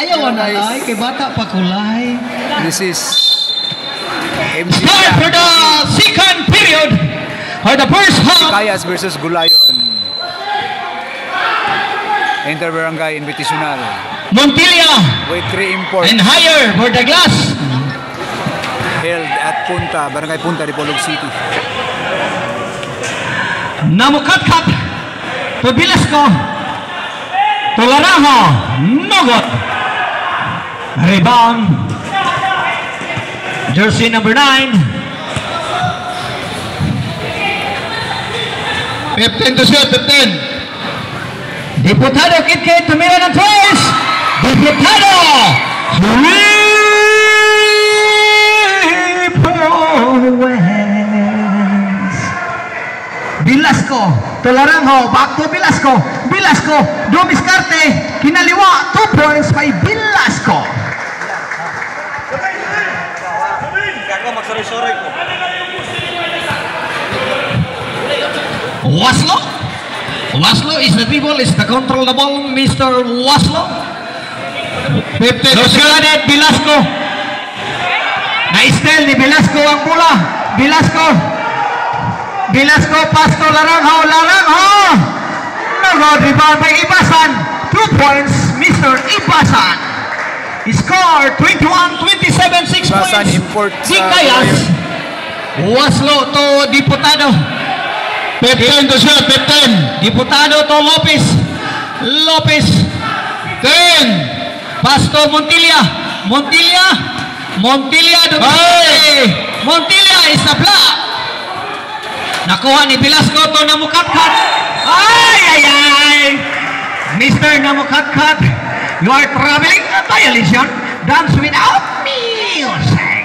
Ayaw na ay, kay bata pa kulay. This is MC Start for the second period. For the first half. Kayas versus Gulayon. Inter-barangay invitational. Montilla. With 3 imports. And higher for the glass. Held at Punta, Barangay Punta, Dipolog City. Namukatkat. To Bilasco. To Laraho. Nogot. Rebound. Jersey number 9. 15 to shoot, 15. Diputado Kitkit tumira ng twice. Diputado. Bilasco to Laranjo, back to Bilasco. Bilasco, Dumiskarte, kinaliwa, 2 points by Bilasco. Waslo is the people, is the control the ball, Mr. Waslo. 15 to shoot. Bilasco. Na-stel ni Bilasco ang bola. Bilasco pass to Laranjo. No rebound by Ibasan. 2 points, Mr. Ibasan. Score 21-27, 6 Ibasan points. import Di Kayas. Waslo to Diputado. 15 to shoot, 15. Diputado to Lopez. 10. Pass to Montilla. Montilla is the block. Nakuha ni Bilasco to Namukatkat. Ay! Mr. Namukatkat, you are traveling a violation. Dance without music.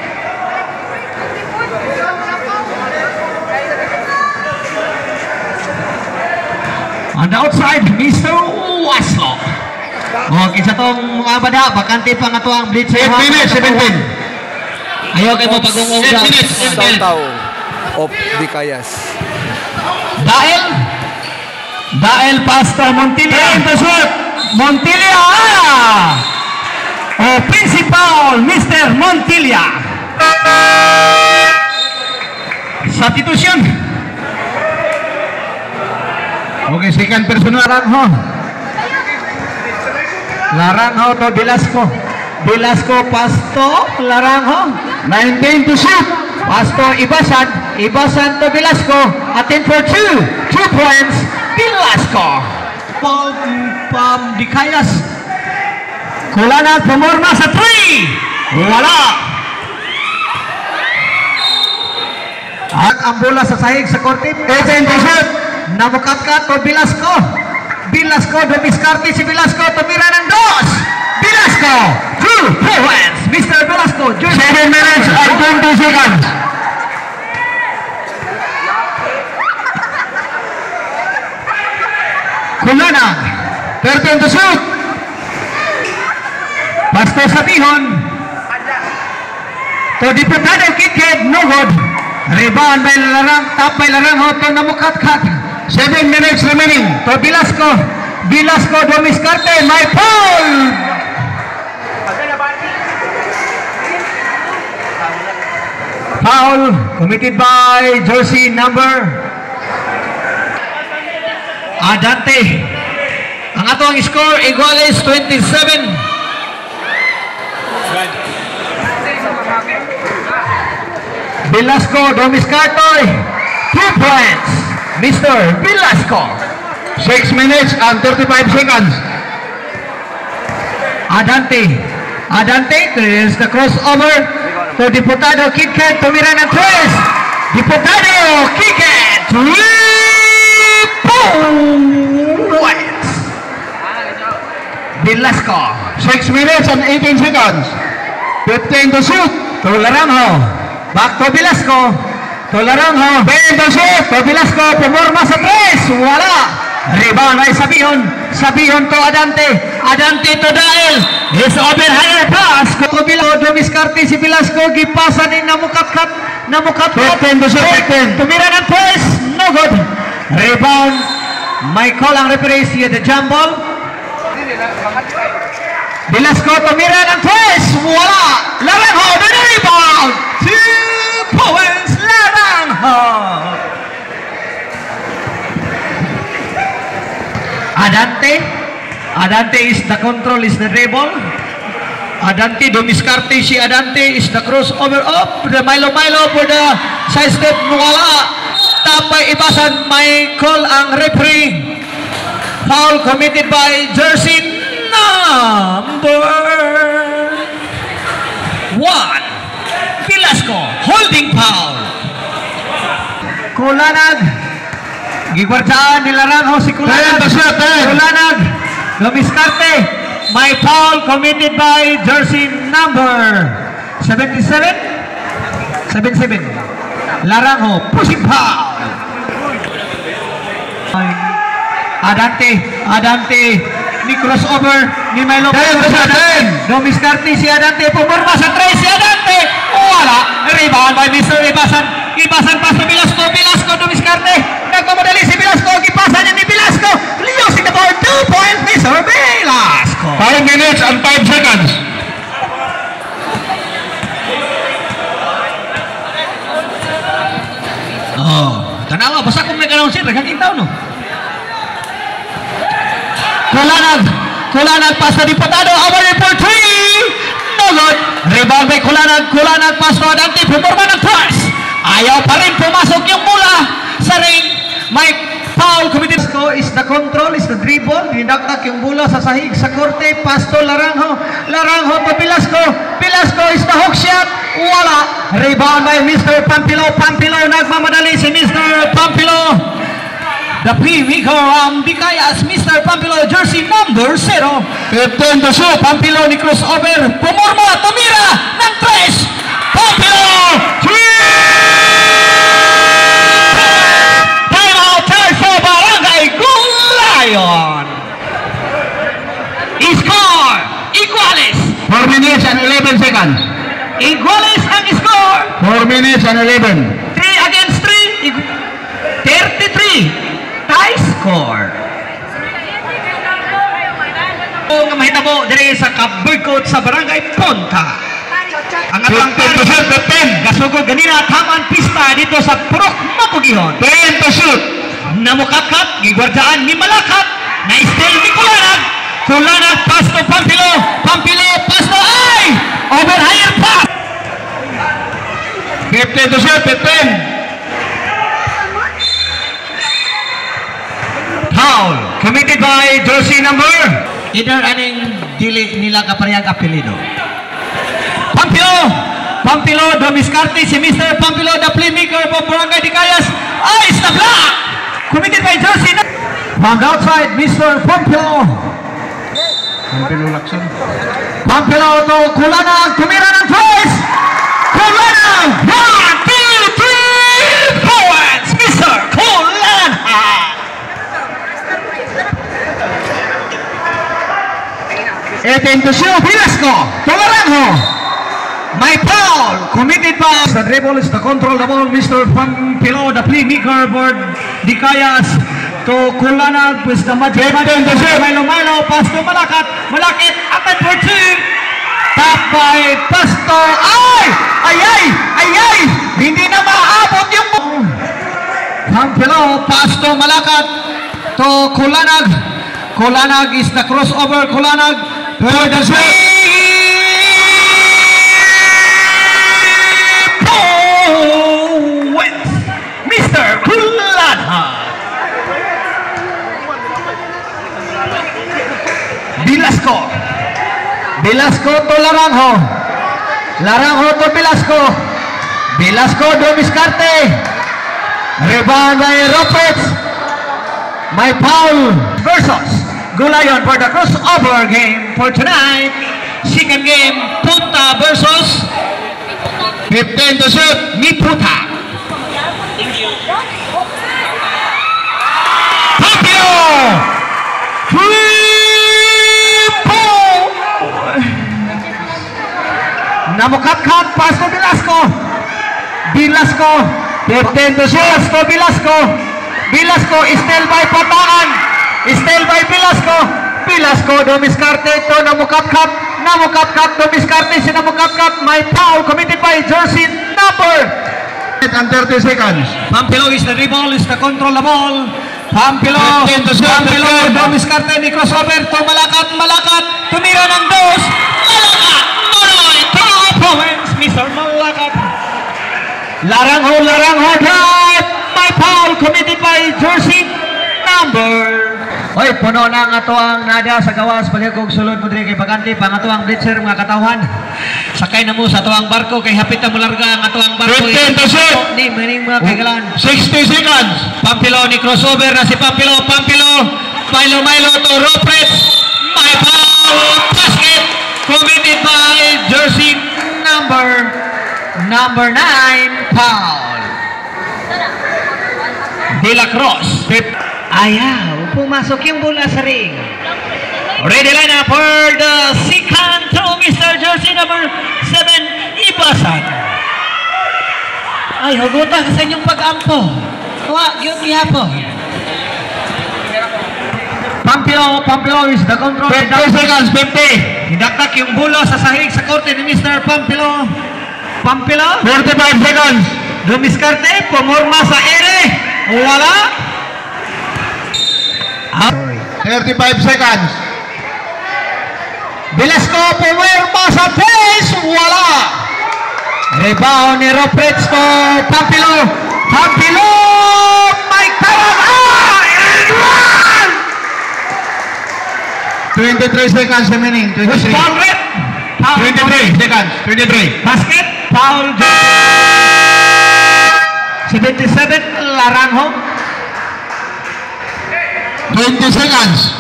On the outside, Mr. Waslo. Isa tong mga bada, bakante pa nga to ang blitz. 8 minutes, 17. Ayaw kayo mo pag-ungungga. 8 minutes, 17. Taw of Di Kayas. Dahil Pastor Montilla. Montilla. Principal Mr. Montilla. Substitution. Okay, second personal. Laranjo to Bilasco pass to Laranjo. 19 to shoot. Pass to Ibasan to Bilasco. Attempt for 2 points. Bilasco. Pam Di Kayas. Kulana pumorma sa 3. Wala. At ang bola sa sahig sa korte. 18 to shoot. Namukatkat to Bilasco. Dumiskarte si Bilasco. Tumira ng 2. Bilasco. 2 points. Mr. Bilasco. 7 minutes and 20 seconds. Kulana. 13 to shoot. Pastor Sabihon. To Diputado Kitkit. No good. Rebound by Larang. Tap by Larang. To Namukatkat. 7 minutes remaining. To Bilasco. Dumiskarte. My foul. Foul committed by jersey number Adante. Ang atong score iguales 27. Bilasco, Dumiskarte, 2 points. Mr. Bilasco. 6 minutes and 35 seconds. Adante, there's the crossover to Diputado Kitkit. Tumira ng 3. Diputado Kitkit. 3 points. Bilasco. 6 minutes and 18 seconds. 15 to shoot. To Laranjo. Back to Bilasco. To Laranjo. 10 to shoot. To Bilasco. Pumorma sa 3. Wala. Rebound ay Sabihon to Adante to Dael. Is over higher pass. Dumiskarte si Bilasco. Gipasa ni Namukatkat. 15 to shoot. 15. Tumira ng 3. No good. Rebound. May call ang referee siya the jump ball. Velasco tumira ng tres. Wala. Laranjo na rebound. 2 points. Laranjo. Adante is the control, is the dribble. Adante, dumiskarte si Adante is the crossover up. The Milo for the side step. Wala. Tapay ibasan. May call ang referee. Foul committed by jersey number 1. Velasco, holding foul. Kulanag. Giguardyaan ni Laranjo si Kulanag. Kulanag. Dumiskarte. May foul committed by jersey number 77. Laranjo, pushing foul. Adante, ni crossover ni Milo. Dumiskarte si Adante, pumurma sa 3 si Adante. Wala, rebound by Mr. Ibasan pass to Velasco, dumiskarte. Nagmamadali si Velasco, gipasan niya ni Velasco. Losing the ball, 2 points, Mr. Velasco. 5 minutes and 5 seconds. Tanawa, basta kung may ganun siya, nagkakita no? Kulanag, pass na diputado, awarded for 3! No good! Rebound by Kulanag, pass to Adante, pumurma ng toss! Ayaw pa rin pumasok yung mula sa ring. May foul committed. Is the control, is the dribble. Hinaknak yung bola sa sahig sa korte. Pass to Laranjo to Velasco. Velasco is the hook shot. Wala. Rebound by Mr. Pampilo. Nagmamadali si Mr. Pampilo. The playmaker Dicayas, Mr. Pampilo, jersey number 0. 15 to shoot. Pampilo ni crossover. Pumurmo, tumira ng 3. Pampilo. 3. Score! Iguales! 4 minutes and 11 seconds. Iguales ang score! 4 minutes and 11. 3 against 3. 33. Tie score. Ang mahitabo dire sa Kaburkot sa Barangay Ponta. Ang atang 15. gasugod ganina taman pista dito sa Purok Mapugihon. 10 to shoot. Namukakat, gigwardyaan ni Malakat, na still ni Kulanag, pass to Pampilo, pass to over higher pass. 15 to shoot, 15. Foul committed by jersey number. Either aning dili nila kaparehang apelido. Pampilo, dumiskarte si Mr. Pampilo, the playmaker for Barangay Dicayas. It's the block committed by jersey number. From outside, Mr. Pampilo to Kulanag, tumira ng twice. Kulanag, 1, 2, 3 points, Mr. Kulanag. To shoot, Velasco, to Laranjo. My foul, committed by the dribble is the control the ball, Mr. Pampilo, the playmaker for Dicayas. To Kulanag with the magic. Milo, pass to Malakit, apat for 2. Tap by Pasto. Ay! Hindi na maabot yung Pampilo, pass to Malakit. To Kulanag is the crossover. Kulanag for the 3. Points, Mr. Kulanag. Velasco to Laranjo to Velasco dumiskarte. Rebound by Roberts. My foul versus Gulayon for the crossover game for tonight. Second game, Punta versus 15 to shoot. Miputa. Papio! 3 Namukat-kat, pass to Velasco, 15 to shoot to Velasco, still by Pataan, still by Velasco, Velasco dumiskarte ito namukap-kap dumiskarte si namukap-kap. May foul committed by jersey number And 30 seconds. Pampilo is the dribble, is the control the ball. Pampilo dumiskarte ni crossover to Malakat tumira ng dos. Malakat Manoy top points Mr. Malakat. Larang ho drive. May foul committed by jersey number. Oy, puno na ang ato ang nada sa gawas paghagog sulod mo diri kay Baganti pang ato ang blitzer mga katawhan. Sakay na mo sa ato ang barko kay hapit na mo larga ang ato ang barko. 15 to shoot. Ni maning mga kagalan. 60 seconds. Pampilo ni crossover na si Pampilo. Milo to Ropret. May foul. Basket committed by jersey number 9 foul. De La Cruz. Ayaw, pumasok yung bola sa ring. Ready line up for the second throw, Mr. Jersey number 7, Ibasan. Ay, hugutan sa inyong pag-ampo. Huwag yung ihapon. Pampilo is the control. 50 seconds, 50. Hindaktak yung bola sa sahig sa korte ni Mr. Pampilo. 45 seconds. Dumiskarte, pumorma sa ere. Wala. 35 seconds. Velasco pumirma sa face. Wala. Rebound ni Roprets to Pampilo. May tawag. And 23 seconds remaining. 23 seconds. 23. Basket. Foul. 77. Laranjo. 20 seconds.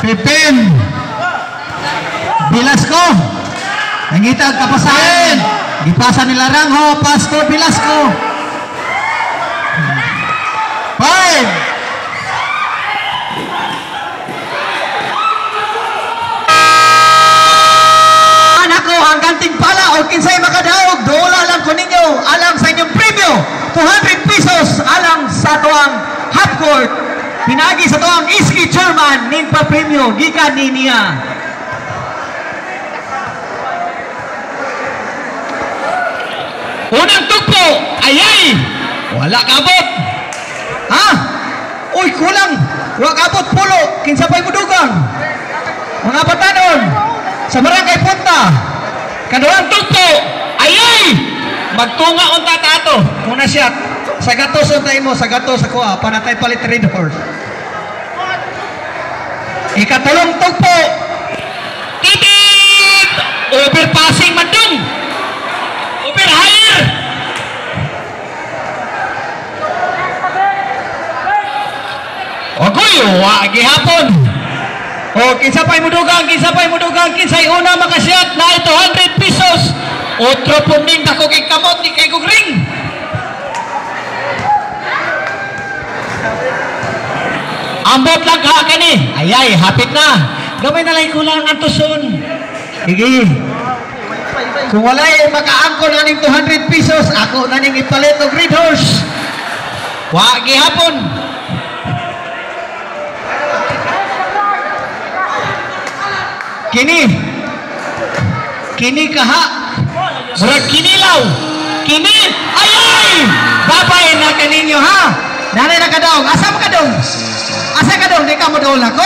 15. Velasco. Nangita ang kapasahan. Ipasa ni Laranjo. Pass to Velasco. 5. Ang ganting pala o kinsay makadaog dola lang ko ninyo alang sa inyong premyo 200 pesos alang sa tuang half court pinagi sa tuang iski chairman ning pa premyo gikan ni niya. Unang tugpo ayay wala kabot ha uy kulang wala kabot pulo kinsa pa'y mudugang mga batanon sa barangay Punta. Kaduang tugpo, ayay! Magtunga unta tato. Kung na siya, sa gatos untay mo, sa gatos sa kuha, panatay palit red horse. Ikatulong tugpo, titit! Overpassing man dun! Over higher! Ogoy, wagi hapon! O, kinsay una makasiyat na 200 pesos. Otro puning na kukik kamot ni kay Gugring. Ambot lang ka kani. Ayay, hapit na. Gamay na lang kulang ang tuson. Sige. Kung wala'y makaangko na ning 200 pesos, ako na ning ipalit og red horse. Wagi hapon. Kini kaha murag kinilaw kini ayay babay na kaninyo ha nanay na kadaong asa ka daong di ka mo doon ako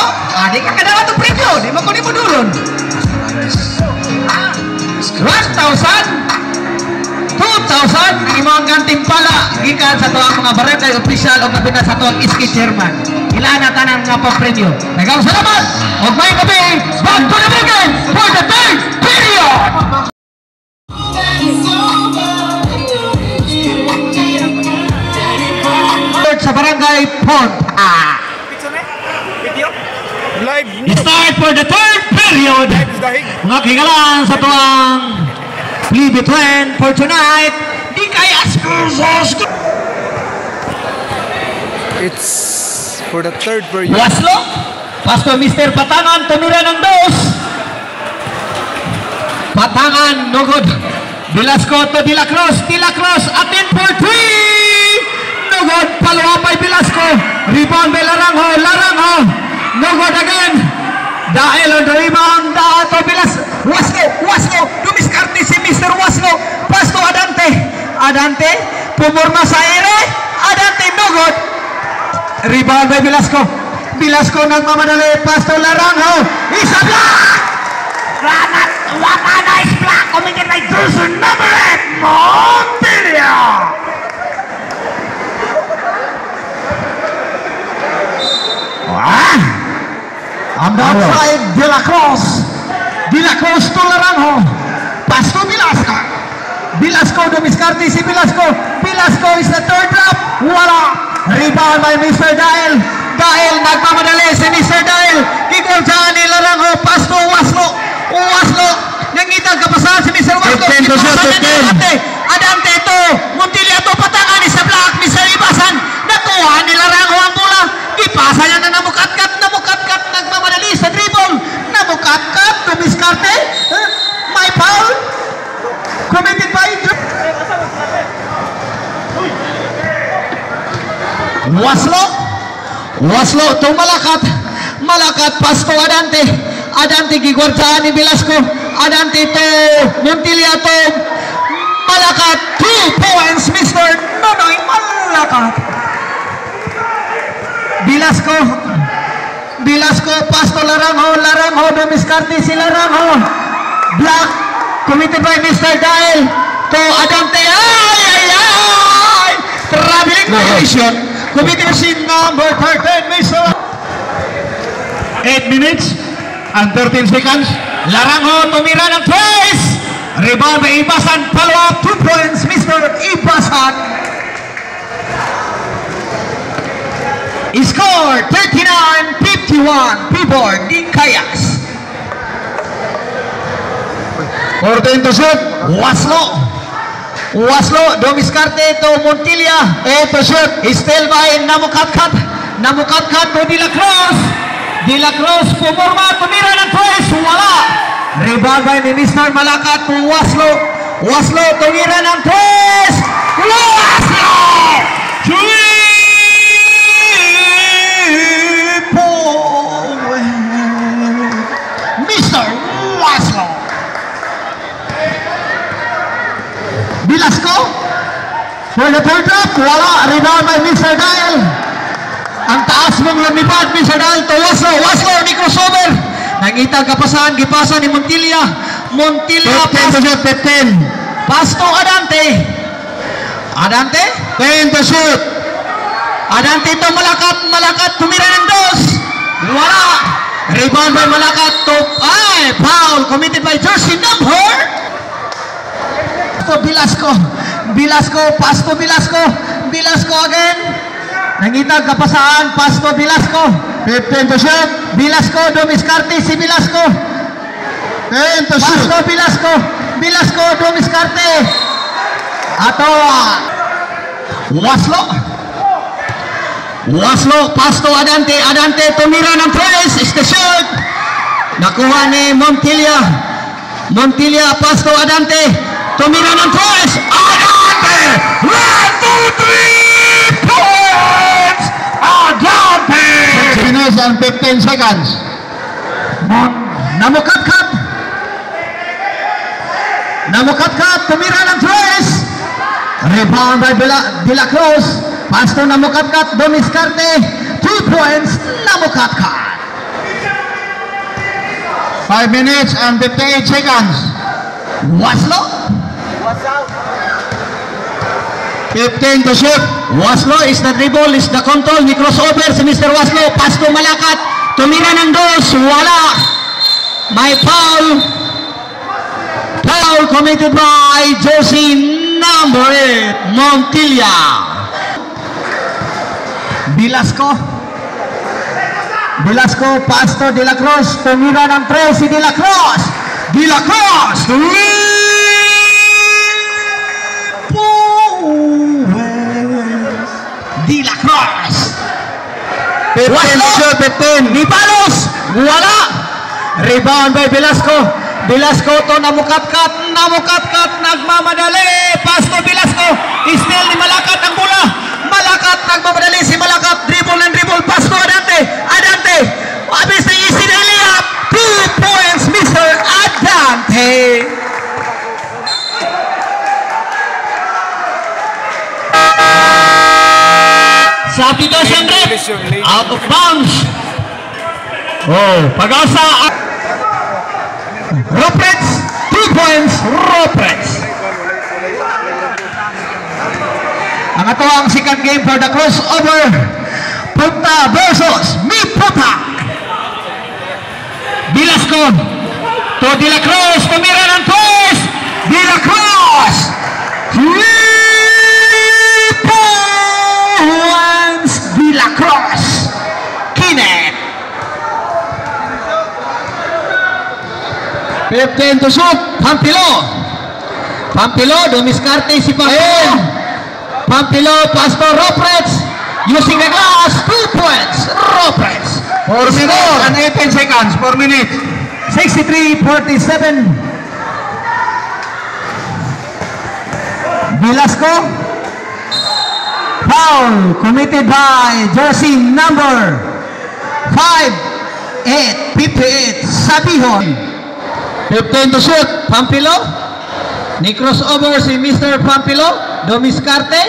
di ka kadaong ito preview di mo ko ni mo dulon 1,000 2,000 imo ang ganting pala gikan sa tuwang mga barangay official o kabina sa tuwang iski chairman ilan na tanang nga pa-preview nagaw salamat og may gabi back to the weekend for the third period sa barangay Punta Live. start for the third period mga kingalan sa tuwang play between for tonight di kay Aspersos It's for the third period. Laslo Pasto Mr. Patangan tumira ng dos Patangan nugod Velasco to De La Cruz attend for 3 nugod paluwapay Velasco Rebound by Laranjo. No good again. Dahil on the rebound, to Bilas. Waslo. Dumiskarte si Mr. Waslo. Pasto Adante. Pumurma sa ere. Adante, no good. Rebound by Velasco nagmamadali. Pasto Laranjo. Isa block! What a nice block coming in like this. Number 8, Montilla. On the outside, De La Cruz to Laranjo. Pass to Velasco dumiskarte si Velasco is the third drop. Wala. Rebound by Mr. Dael nagmamadali si Mr. Dael. Gigol dyan ni Laranjo. Pass to Waslo. Nangitag kapasahan si Mr. Waslo. Adante ito. Montilla ito patangan ni sa block. Mr. Ibasan. Nakuha ni Laranjo ang bola. Ipasa niya na namukatkat. Nagmamadali sa dribble. Namukatkat. Dumiskarte. May foul. Committed by Waslo to Malakat pass to Adante gigwartaan ni Velasco. Adante to Montilla to Malakat. 2 points Mr. Nonoy Malakat. Velasco pass to Laranjo dumiskarte si Laranjo. Block committed by Mr. Dael to Adante. Traveling violation committed si number 13 Mr. 8 minutes and 13 seconds. Laranjo tumira ng twice. Rebound by Ibasan. Follow up 2 points Mr. Ibasan. Score 39-51. Pibor di Kayas. 14 to shoot. Waslo dumiskarte to Montilla. 8 to shoot. Still by Namukatkat to De La Cruz pumurma tumira ng twice. Wala. Rebound by ni Mr. Malakat to Waslo tumira ng twice. Waslo 3 points Mr. Waslo. Velasco for the third drop. Wala. Rebound by Mr. Dael. Ang taas mong lumipad Mr. Dael to Waslo ni crossover. Nangitang kapasahan gipasa ni Montilla 15. pass to Adante 10 to shoot. Adante to Malakat tumira ng dos. Wala. Rebound by Malakat to foul committed by jersey number to Velasco pass to Velasco again. Nangitag kapasahan pass to Velasco. 15 to shoot. Velasco dumiskarte si Velasco. 10 to Pass shoot. to Velasco dumiskarte. Ato Waslo pass to Adante tumira ng twice. Is the shot. Nakuha ni Montilla pass to Adante. Tumira ng twice. Adante! 1, 2, 3 points! Adante! 6 minutes and 15 seconds. Namukatkat, tumira ng twice. Rebound by De La Cruz. Pass to Namukatkat, dumiskarte. 2 points, Namukatkat. 5 minutes and 58 seconds. Waslo 15 to shoot. Waslo is the dribble, is the control, ni crossover si Mr. Waslo. Pass to Malakat, tumira ng dos. Wala. May foul committed by jersey number 8 Montilla. Velasco pass to De La Cruz. Tumira ng 3 si De La Cruz. De La Cruz 15 to shoot. 15. Ni Palos. Wala. Rebound by Velasco to Namukatkat. Nagmamadali. Pass to Velasco. Still ni Malakat ang bola. Malakat nagmamadali si Malakat. Dribble. Violation, lane. Out of bounds. Oh, Pag-asa. Roprets, 2 points, Roprets. Ang ato ang second game for the crossover. Punta versus Miputa. Velasco to De La Cruz. Tumira ng twist. De La Cruz. 3 points. De La Cruz. Kinet. 15 to shoot. Pampilo, dumiskarte si Pampilo. Pampilo, Pastor Roprets. Using the glass, 2 points. Roprets. 4 minutes and 18 seconds. 4 minutes. 63-47. Velasco. Foul committed by jersey number 58, Sabihon. 15 to shoot. Pampilo. Ni crossover si Mr. Pampilo. Dumiskarte.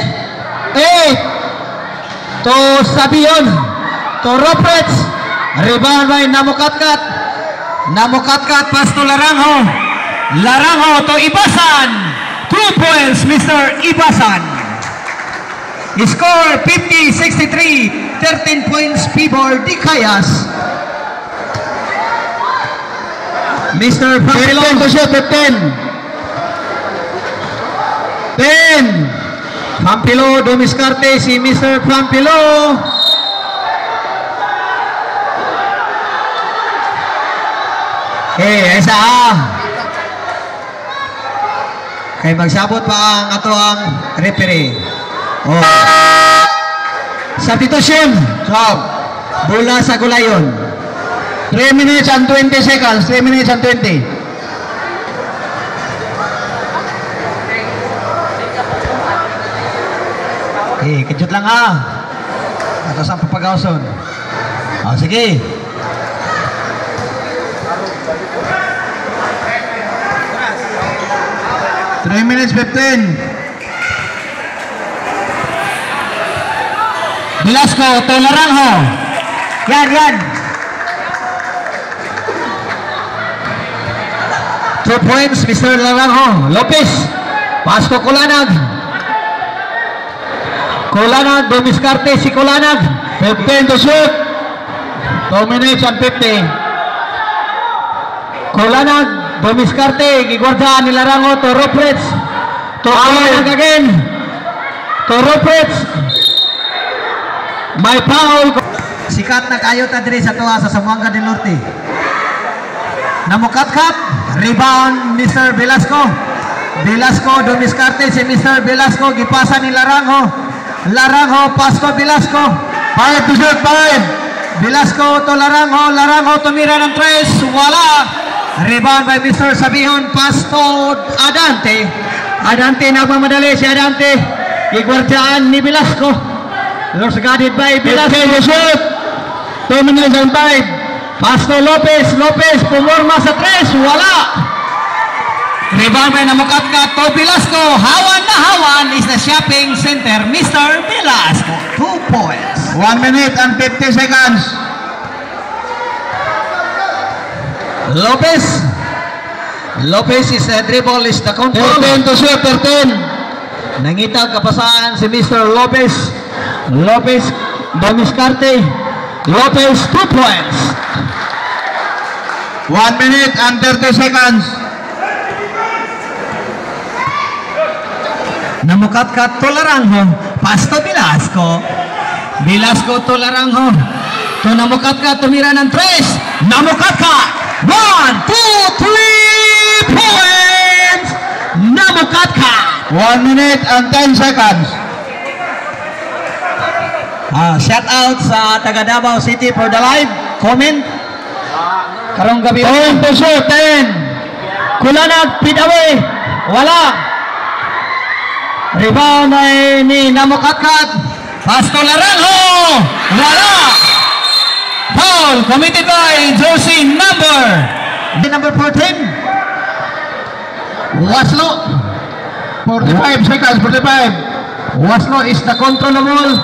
8 to Sabihon. To Roprets. Rebound by Namukatkat. Namukatkat pass to Laranjo. Laranjo to Ibasan. 2 points, Mr. Ibasan. Score 50-63. 13 points, Pibor Dicayas. Mr. Pampilo. 15 to shoot. 10. Pampilo, dumiskarte si Mr. Pampilo. Esa kay magsabot pa ang ato ang referee. Substitution. Bola sa Gulayon. 3 minutes and 20 seconds. 3 minutes and 20. Kejut lang ha. Ato sa papagawson. Sige. Three minutes 15. Velasco to Laranjo. Yan. 2 points, Mr. Laranjo. Lopez. Pasko Kulanag. Kulanag, dumiskarte si Kulanag. 15 to shoot. 2 minutes and 50. Kulanag, dumiskarte. Gigwardaan ni Laranjo to Roprets. To Kulanag again. To Roprets. May foul. Sikat na kayo tadiri sa tuwa sa Zamboanga del Norte. Namukatkat. Rebound Mr. Velasco. Velasco, dumiskarte si Mr. Velasco. Gipasa ni Laranjo. Laranjo, Pasco Velasco. 5 to shoot. 5. Velasco to Laranjo. Laranjo tumira ng 3. Wala. Rebound by Mr. Sabihon. Pass to Adante. Adante nagmamadali si Adante. Igwardyaan ni Velasco. Lost guarded by Velasco. 15 to shoot. 2 minutes and 5. Pass to Lopez. Lopez pumorma sa 3. Wala. Rebound by Namukatkat to Velasco. Hawan na hawan is the shopping center. Mr. Velasco. 2 points. 1 minute and 50 seconds. Lopez. Lopez is a dribble is the control. 13 to shoot. 13. Nangitag kapasaan si Mr. Lopez. Lopez dumiskarte. Lopez 2 points. 1 minute and 30 seconds. Namukatkat to Laranjo. Pass to Velasco. Velasco to Laranjo. To Namukatkat, tumira ng 3. Namukatkat. 1, 2, 3 points. Namukatkat. 1 minute and 10 seconds. Shout out sa taga Davao City for the live comment. Karong gabi. 10 to shoot. 10. Kulanag, feed away. Wala. Rebound ay ni Namukatkat. Pass to Laranjo. Wala. Foul committed by jersey number 14. Waslo. 45 seconds. 45. Waslo is the control of ball.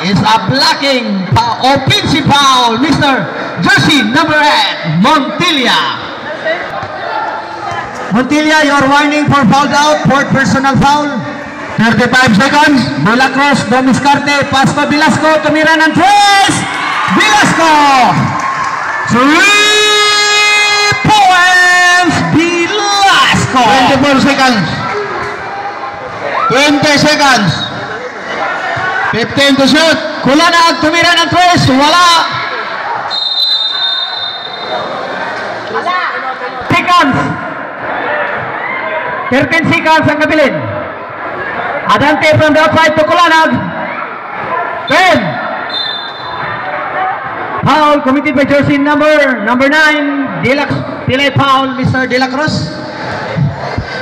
is a blocking offensive foul, Mr. Jersey number 8, Montilla. Montilla, your warning for fouled out, fourth personal foul. 35 seconds. Bola cross, Domiscarte, pass to Velasco, tumira ng tres. Velasco! 3 points, Velasco! 24 seconds. 20 seconds. 15 to shoot. Kulanag, tumira ng tres, wala. Seconds. 13 seconds ang kabilin. Adante from the outside to Kulanag. 10. Foul committed by jersey number 9. Delay foul, Mr. De La Cruz.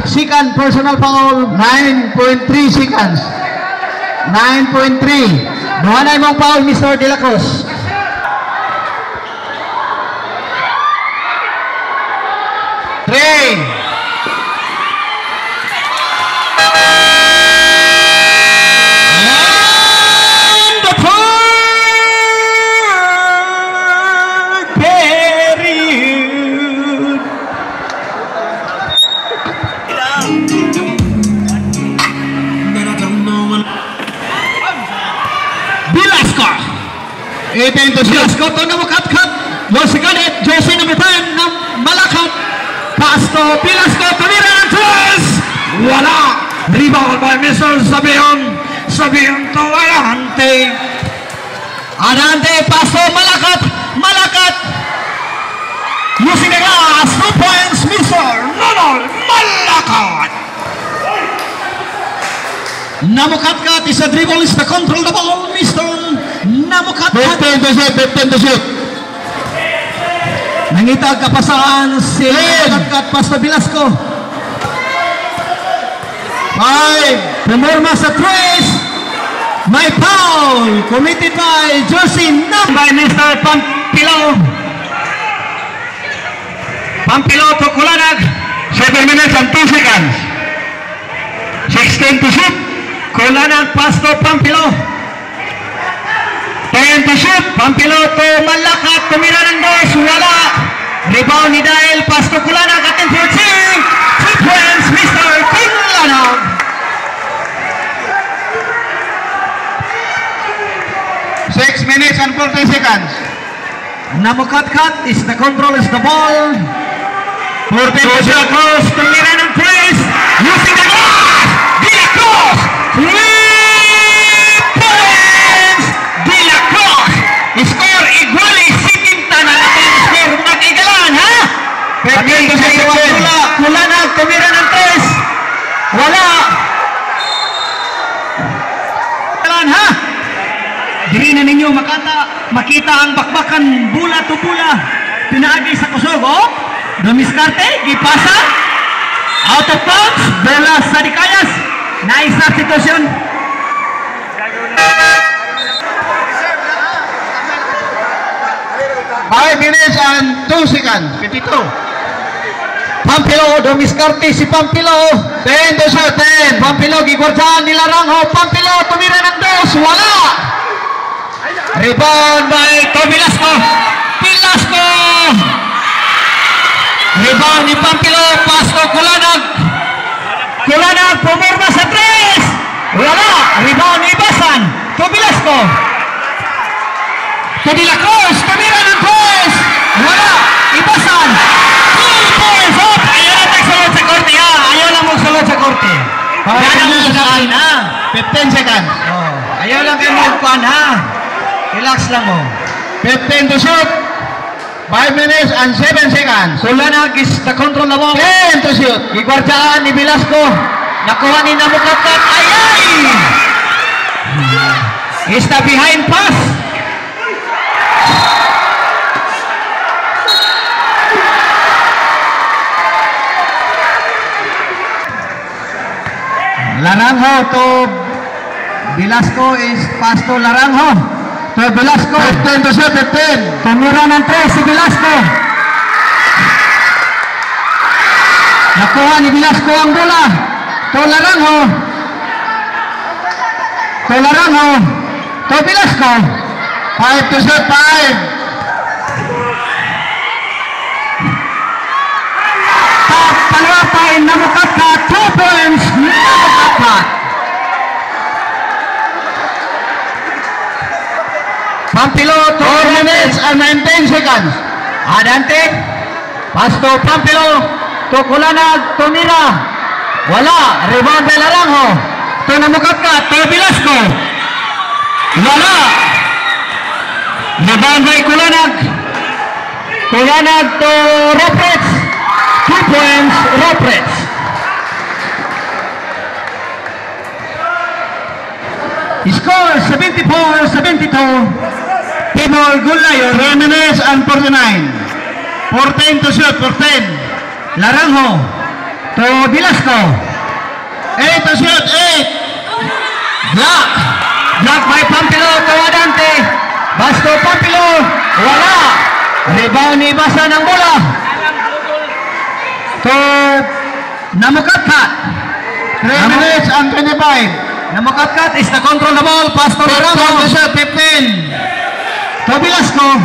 Second personal foul. 9.3 seconds. 9.3. Buhanay mong foul, Mr. De La Cruz. Three. Velasco to na makat-kat. Yossi Galit, Jose number 10 na malakat. Pass to Velasco, tumira ng tres. Wala. Rebound by Mr. Sabion to Adante. Adante, pass to Malakat. Malakat. Using the glass, 2 points, Mr. Nonol Malakat. Namukat-kat is a dribble, is the control the ball, Mr. Namukat-kat. 15 to shoot. Nangitag kapasaan si Namukat-kat, pass to Velasco. 5. Pumorma sa tres. May foul committed by jersey number by Mr. Pampilo. Pampilo to Kulanag. 7 minutes and 2 seconds. 16 to shoot. Kulanag, pass to Pampilo. 10 to shoot. Pampilo to Malakat. Tumira ng dos. Wala. Rebound ni Dael. Pass to Kulanag. Atin 14. 2 points, Mr. Kulanag. 6 minutes and 40 seconds. Namukat-kat is the control is the ball. 14 to shoot. Cross. Tumira ng tres. Using the glass. De La Cruz. 3 points. De La Cruz. Score iguali. Sitinta na natin score. Mag-igalan, ha? 15 to shoot. Kulanag. Tumira ng tres. Wala. Igalan, ha? Diri na ninyo makita ang bakbakan bula to bula. Pinaagi sa kusog, oh. Domiscarte, gipasa. Out of bounds. Bola sa Dikayas. Nice substitution. Five minutes and 2 seconds. 52. Pampilo, Domiscarte si Pampilo. 10 to shoot. 10. Pampilo, gigwardyahan nila Rangho. Pampilo, tumira ng dos. Wala. Rebound by Velasco. Velasco. Rebound ni Pampilo. Pass to Kulanag. Kulanag, pumorma sa tres. Wala. Rebound ni Basan. To Velasco. To De La Cruz. Tumira ng tres. Wala. Ibasan. 2 points up. Ayaw na tagsulod sa korte, ha. Ayaw lang magsulod sa korte. Yan ang magkain, ha. 15 seconds. Oh, ayaw lang kayo magkuhan, ha. Relax lang mo. 15 to shoot. 5 minutes and 7 seconds. Kulanag is the control na mo. 10 to shoot. Igwardyaan ni Velasco. Nakuha ni Namukat-kat. Ayay! Is the behind pass. Laranjo to Velasco is pass to Laranjo. To Velasco. 15 to shoot. 15. Tumira ng tres si Velasco. Nakuha ni Velasco ang bola. To Laranjo. To Laranjo. to Velasco. 5 to shoot, 5. Palapay na Mukatkat, 2 points na Mukatkat. Pampilo, 4 minutes and 19 seconds. Adante, pass to Pampilo, to Kulanag, to Mira. Wala, rebound by Laranjo. To Mukatkat, to Velasco. Wala. Rebound by Kulanag. Kulanag to Roprets. 2 points, Roprets. Score 74-72. Timor Gulayon. 3 minutes and 49. 14 to shoot, 14. Laranjo to Velasco. 8 to shoot, 8. Block by Pampilo to Adante. Basto Pampilo. Wala. Rebound ni Basa ng bola. To Namukatkat. 3 minutes and 25. Namukatkat is the control the ball. Pass to 15 to Laranjo. shoot, 15. To Velasco.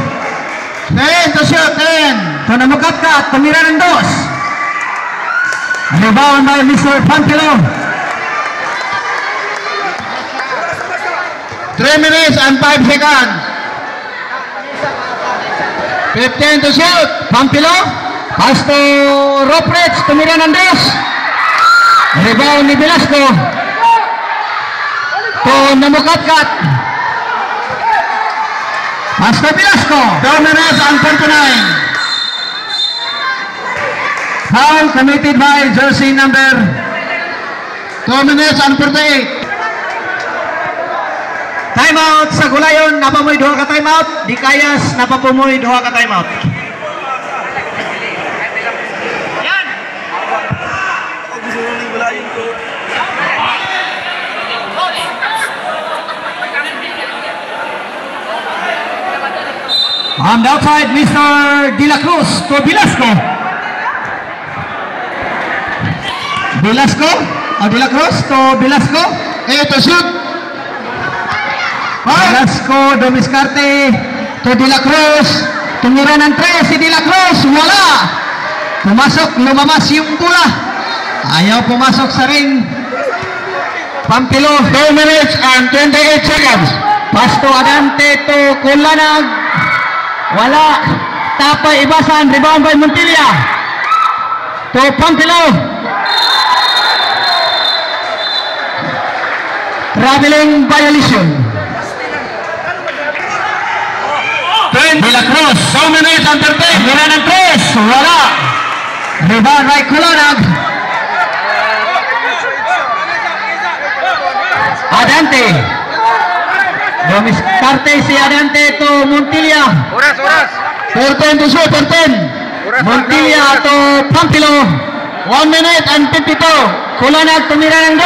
10 to shoot, 10. To Namukatkat. Tumira ng dos. Rebound by Mr. Pampilo. 3 minutes and 5 seconds. 15 to shoot. Pampilo. Pass to Roprets. Tumira ng dos. Rebound ni Velasco. To Namukatkat. Pass to Velasco. 2 minutes and 49. Foul committed by jersey number 2 minutes and 48. timeout sa Gulayon. Napamoy duha ka timeout. Di Kayas napapumoy duha ka timeout. On the outside, Mr. De La Cruz to Velasco. Velasco, De La Cruz to Velasco. 8 to shoot. Velasco, Domiscarte to De La Cruz. Tumira ng 3 si De La Cruz. Wala. Pumasok, lumamas yung bola. Ayaw pumasok sa ring. Pampilo. 2 minutes and 28 seconds. Pasto Adante to Kulanag. Wala. Tapay Ibasan. Rebound by Montilla. To Pampilo. Traveling violation. De La Cruz. 2 minutes and 13. Mira ng 3. Wala. Rebound by Kulanag. Adante. Domiscarte si Adante to Montilla. 14 to shoot, 14. Montilla to Pampilo. 1 minute and 52. Kulanag tumira ng 2.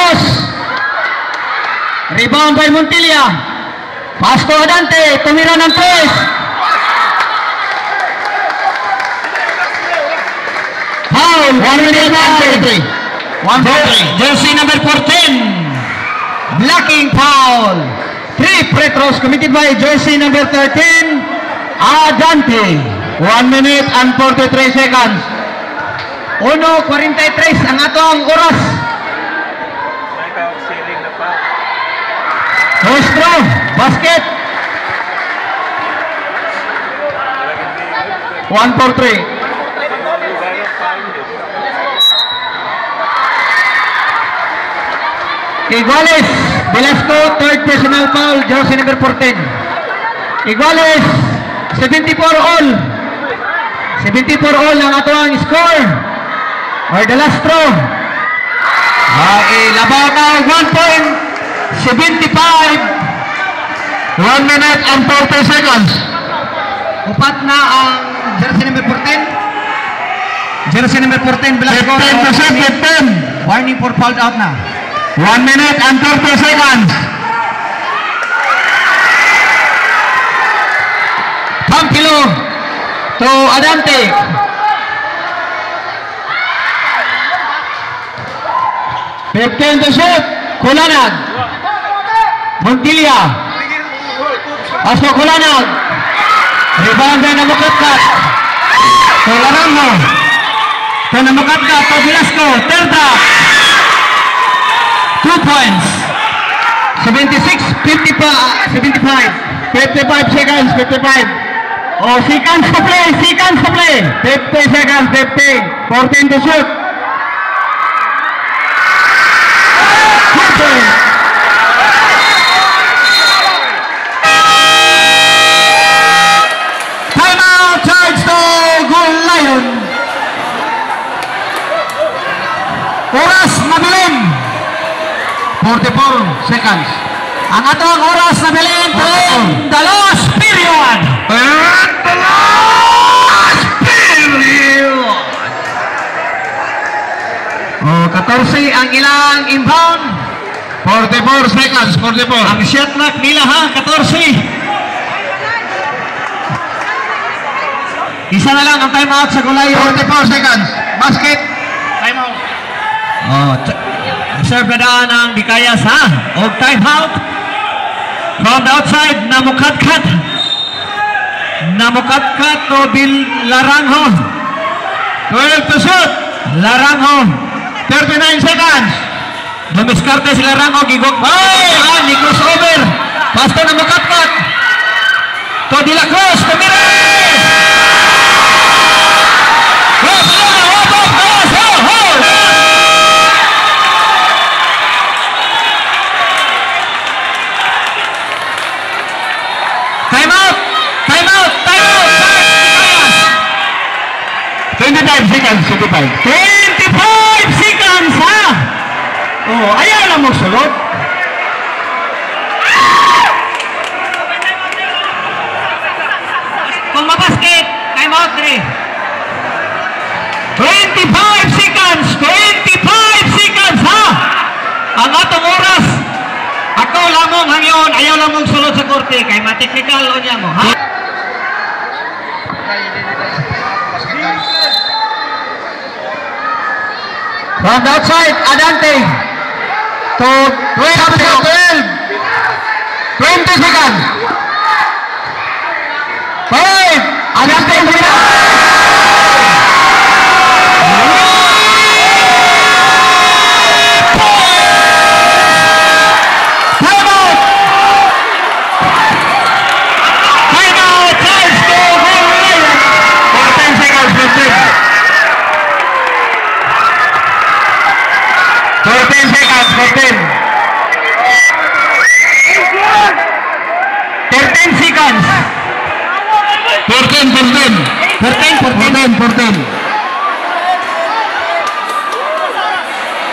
Rebound by Montilla. Pass to Adante. Tumira ng 3. Foul. 1 minute and 33. 1 Jersey number 14. Blocking foul. 3 free throws committed by jersey number 13. Adante. 1 minute and 43 seconds. 1:43 ang atong oras. Nostro, basket. 1-4-3. Iguales, Velasco, third personal foul, jersey number 14. Iguales, 74 all. 74 all ang atong score. Ordalastro. Labaw na 1 point. 75. 1 minute and 40 seconds. Upat na ang jersey number 14. Jersey number 14, Velasco. 15 to shoot, 15. Warning for fouled out na. 1 minute and 30 seconds. Pampilo to Adante. Fifteen to shoot. Kulanag. Montilla. Pasok Kulanag. Rebound na Mukatkat. To Laranjo. To na Mukatkat. To Velasco. Terda. 2 points. 75 seconds, 55. Oh, seconds to play. 50 seconds, 50. 14 to shoot. Timeout, charge to Goal Lion. Oras mabilin. 44 seconds. Ang atong oras na bilin po the last period. And the last period. Oh, 14 ang ilang inbound. 44 seconds, 44. Ang shot clock nila ha, 14. Isa na lang ang timeout sa Gulayo. 44 seconds. Basket. Timeout. Oh, serve na daan ang Dikayas ha. O timeout. From the outside, Namukatkat to Laranjo. 12 to shoot. Laranjo. 39 seconds. Dumiskarte si Laranjo. Gigok. Ni crossover. Basta Namukatkat. To De La Cruz. To Mires. Timeout! 25 seconds, 25 seconds, ha? Oh, ayaw lang magsulot. Kung mabasket, timeout 3. 25 seconds, ha? Ang atong oras. Ako lamang hangyon, ayaw lamang sulod sa korte, kay mateknikal o niya mo, ha? From the outside, Adante. To 12. 20 seconds. 5. Adante.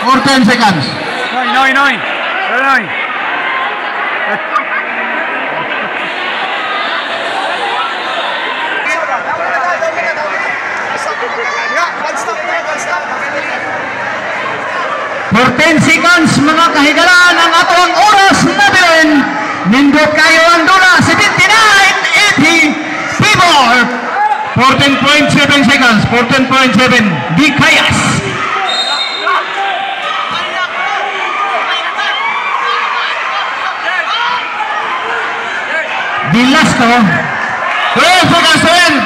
For 10 seconds. No. For 10 seconds, mga kahigalaan, ang atong oras na bilin. Nindot kayo ang dula, 79-80, Pibor. 14.7 seconds, 14.7, Dikayas. Velasco. 12 seconds to end.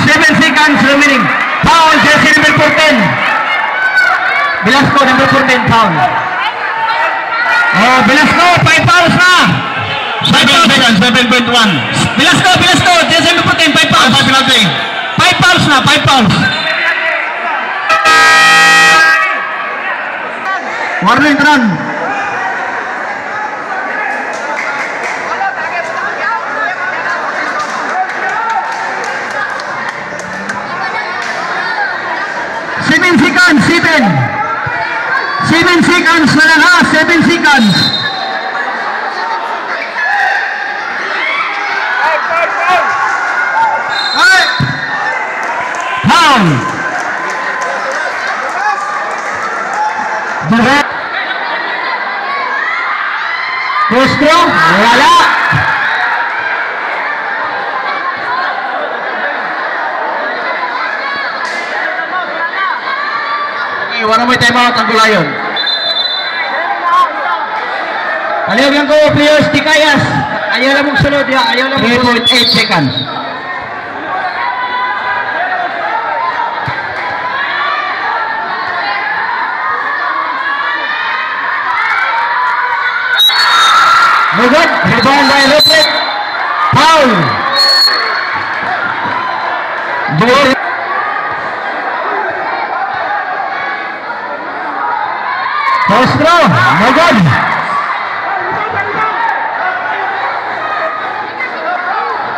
Seven seconds remaining. Foul, jersey number 14. Velasco, number 14, foul. Oh, Velasco, 5 fouls na. 7 seconds, 7.1. Velasco, jersey number 14, 5 fouls. 5 fouls na, 5 fouls. Warning run. Seven seconds na lang ha, 7 seconds. Foul. Gusto, wala. Okay, wala mo time out ang gulayon. Palihog lang ko, players, di kayas. Ayaw lang mong sunod, ya. Ayaw lang mong 3.8 seconds. No good. Rebound by Lopez. Foul. Buti. First throw. No good.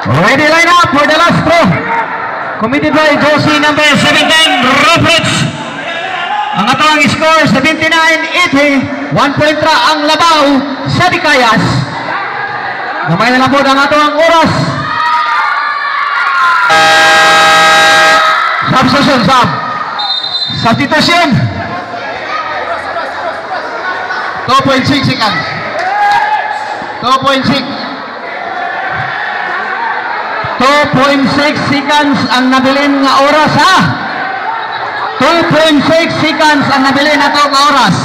Ready line up for the last throw. Committed by Josie number 17, Roberts. Ang atong score 79-80. 1 point ra ang labaw sa Dikayas. Gamay na lang po ang atong oras. Substitution, substitution. 2.6 seconds. 2.6. 2.6 seconds ang nabilin nga oras, ha? 2.6 seconds ang nabilin na ito nga oras.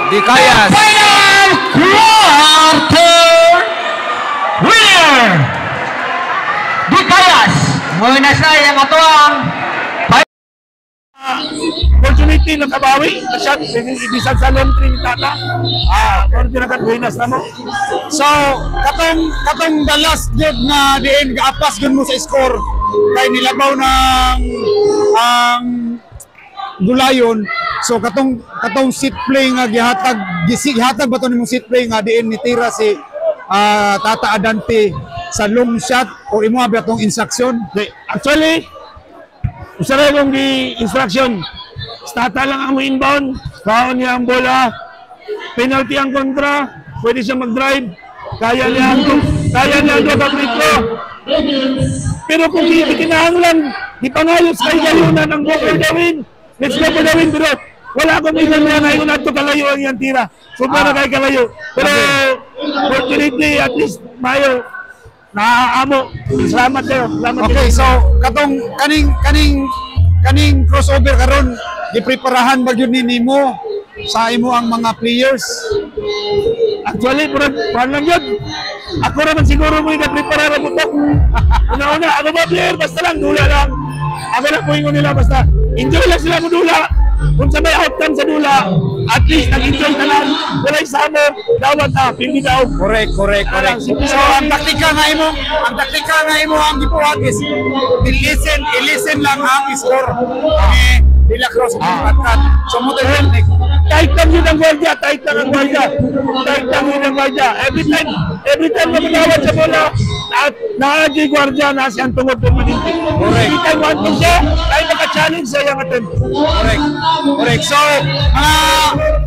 Dikayas. Final quarter winner Dikayas. Muna sa ang atuang opportunity na kabawi na shot ibisan sa long three ni Tata pero pinakadwinas na mo so katong the last game na diin gaapas gun mo sa score kay nilabaw ng Gulayon so katong set play nga gihatag ba to nimong set play nga diin nitira si Tata Adante sa long shot o imo ba tong instruction actually usara yung instruction Tata lang ang inbound, kaon niya ang bola, penalty ang kontra, pwede siya mag-drive, kaya niya ang free-throw. Pero kung kinahanglan, ipangayos kay Gayunan ang Walker Dawin, let's go for Dawin, pero wala akong ilan na ngayon nato kalayo ang iyang tira. Sobra na kay kalayo. Pero fortunately, at least, mayo, naaamo. Salamat kayo. Okay, so, katong kaning crossover karon gipreparahan ba gyud nimo sa imo ang mga players? Actually, puro lang yun. Ako naman siguro mo i-prepare na butok. Una-una, ako ba player? Basta lang, dula lang. Ako lang puhingon nila, basta enjoy lang sila mo dula. Kung sa may outcome sa dula, at least nag-enjoy na lang. Wala isama, dawat pindi daw. Correct. So, ang taktika nga imo ang gipuwag is i-listen lang ang score. Dila cross at so mo tayo tight lang yun ang guardia every time na manawad sa bola at naagi guardia na siyang tungod po maninti every time want siya tayo naka-challenge sa iyang attempt correct so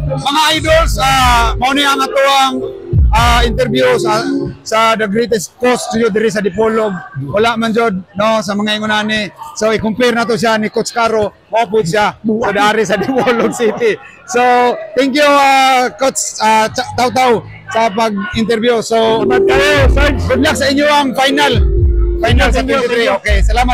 mga idols mauni ang atuang interview sa the greatest coach studio diri sa Dipolog wala man jud no sa mga ingonani so i-compare nato siya ni Coach Caro mapud siya sa dari sa Dipolog City so thank you Coach Taw sa pag-interview so good luck sa inyo ang final sa 23 okay salamat